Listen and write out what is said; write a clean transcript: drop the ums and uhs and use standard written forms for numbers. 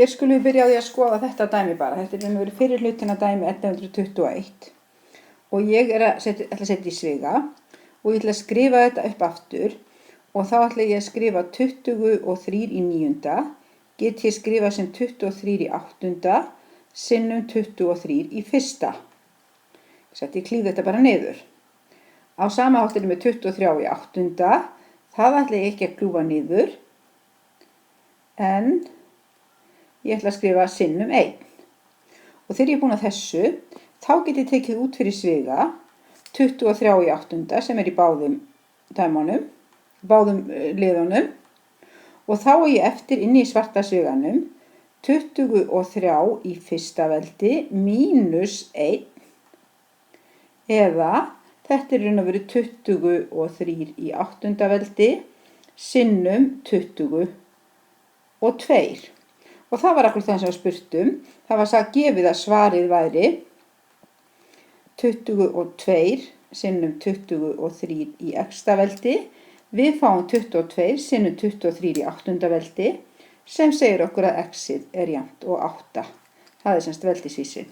Hér skulum við byrja á því að skoða þetta dæmi bara. Þetta er fyrir hlutina dæmi 1121 og ég ætla að setja í sviga og ég ætla að skrifa þetta upp aftur og þá ætla ég að skrifa 23 í 9. Get ég skrifað sem 23 í 8. sinnum 23 í 1. Ég klíf þetta bara niður. Á sama hátt með 23 í 8. Það ætla ég ekki að kljúfa niður en ég ætla að skrifa sinnum 1. Og þegar ég er búin að þessu, þá get ég tekið út fyrir sviga 23 í 8. sem í báðum dæmunum, báðum liðunum. Og þá er ég eftir inni í svarta sviganum 23 í 1. veldi mínus 1 eða þetta er raun og veru 23 í 8. veldi sinnum 22. Og það var akkur það sem var spurt um. Það var sagt gefið að svarið væri 22 sinnum 23 í x veldi. Við fáum 22 sinnum 23 í 8. veldi sem segir okkur að x-ið er jafnt og 8. Það er semst veldisvísinn.